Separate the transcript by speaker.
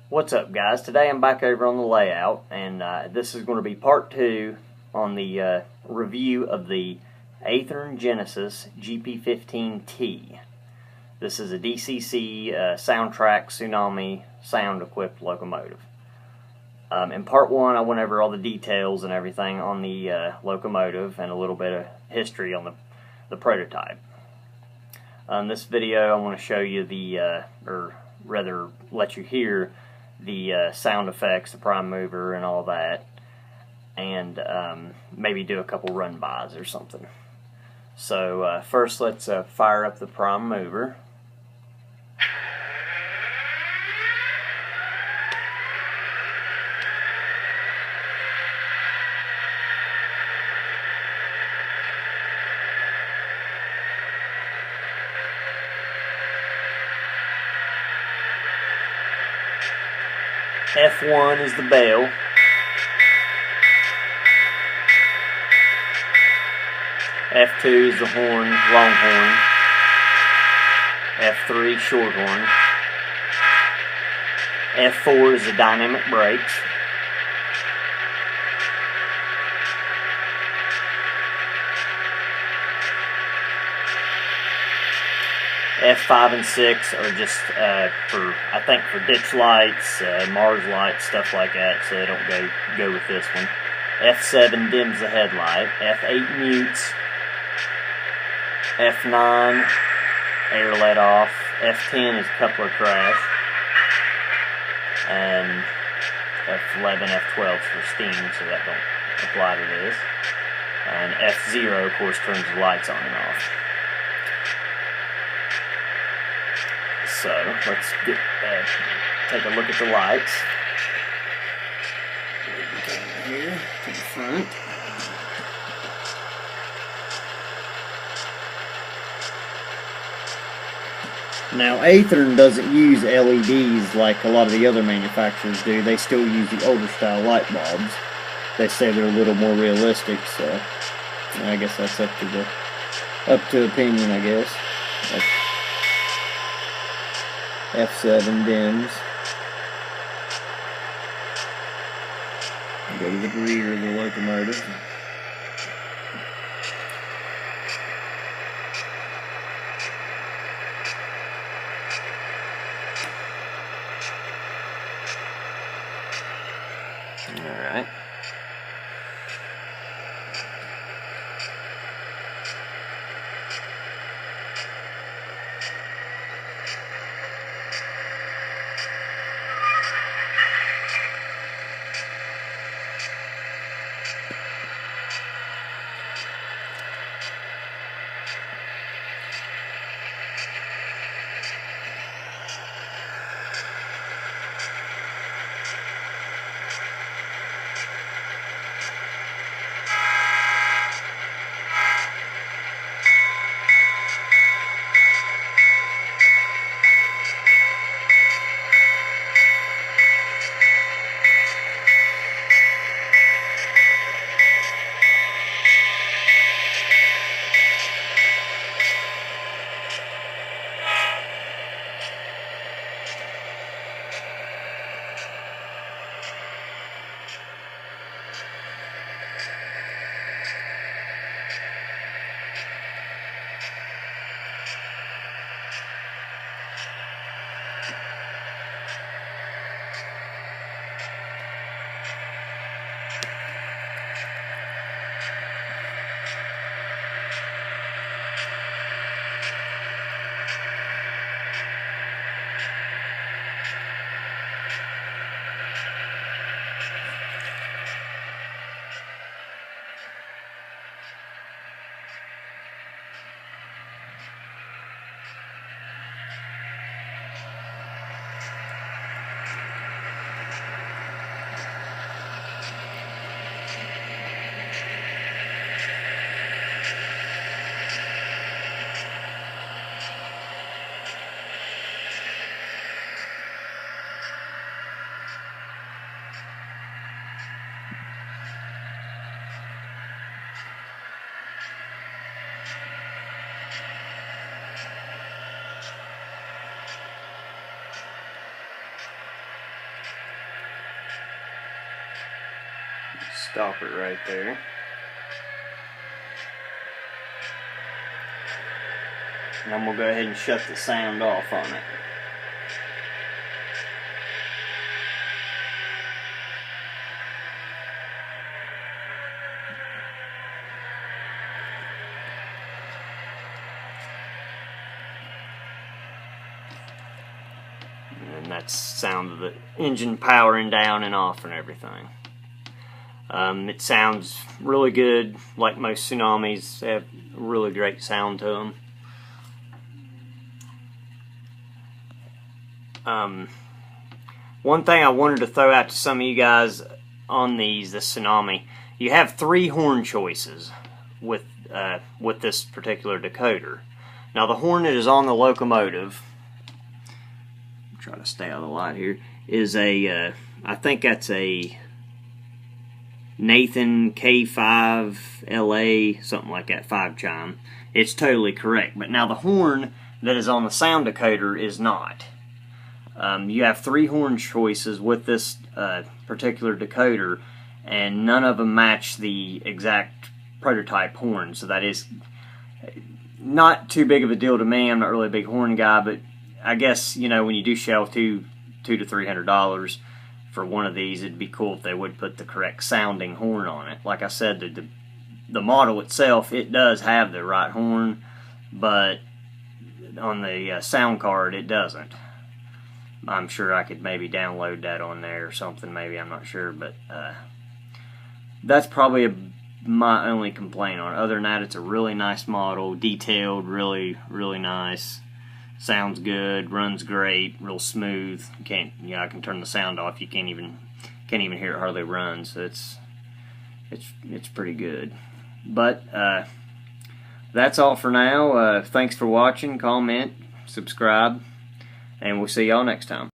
Speaker 1: What's up, guys? Today I'm back over on the layout, and this is going to be part 2 on the review of the Athearn Genesis GP15t. This is a DCC soundtrack tsunami sound equipped locomotive. In part 1 I went over all the details and everything on the locomotive and a little bit of history on the prototype. In this video I want to show you or rather let you hear the sound effects, the prime mover and all that, and maybe do a couple run-bys or something. So first let's fire up the prime mover. F1 is the bell. F2 is the horn, long horn. F3, short horn. F4 is the dynamic brakes. F5 and 6 are just I think for ditch lights, Mars lights, stuff like that, so they don't go with this one. F7 dims the headlight. F8 mutes. F9 air let off. F10 is coupler crash. And F11, F12 is for steam, so that don't apply to this. And F0, of course, turns the lights on and off. So let's take a look at the lights. Here to the front. Now Athearn doesn't use LEDs like a lot of the other manufacturers do. They still use the older style light bulbs. They say they're a little more realistic, so I guess that's up to opinion, I guess. F7 dims. Go to the rear of the locomotive. Alright. stop it right there. And I'm going to go ahead and shut the sound off on it. And that's sound of the engine powering down and off and everything. It sounds really good, like most tsunamis. They have a really great sound to them. One thing I wanted to throw out to some of you guys on the tsunami, you have 3 horn choices with this particular decoder. Now the horn that is on the locomotive, try to stay out of the light here, is a I think that's a Nathan K5 LA, something like that, 5 chime. It's totally correct. But now the horn that is on the sound decoder is not. You have 3 horn choices with this particular decoder, and none of them match the exact prototype horn. So that is not too big of a deal to me. I'm not really a big horn guy, but I guess, you know, when you do shell $200 to $300 for one of these, it'd be cool if they would put the correct sounding horn on it. Like I said, the model itself, it does have the right horn, but on the sound card it doesn't. I'm sure I could maybe download that on there or something, maybe, I'm not sure, but that's probably my only complaint on it. Other than that, it's a really nice model, detailed, really, really nice. Sounds good, runs great, real smooth. You can't, you know, I can turn the sound off. You can't even hear it hardly run. So it's pretty good. But that's all for now. Thanks for watching. Comment, subscribe, and we'll see y'all next time.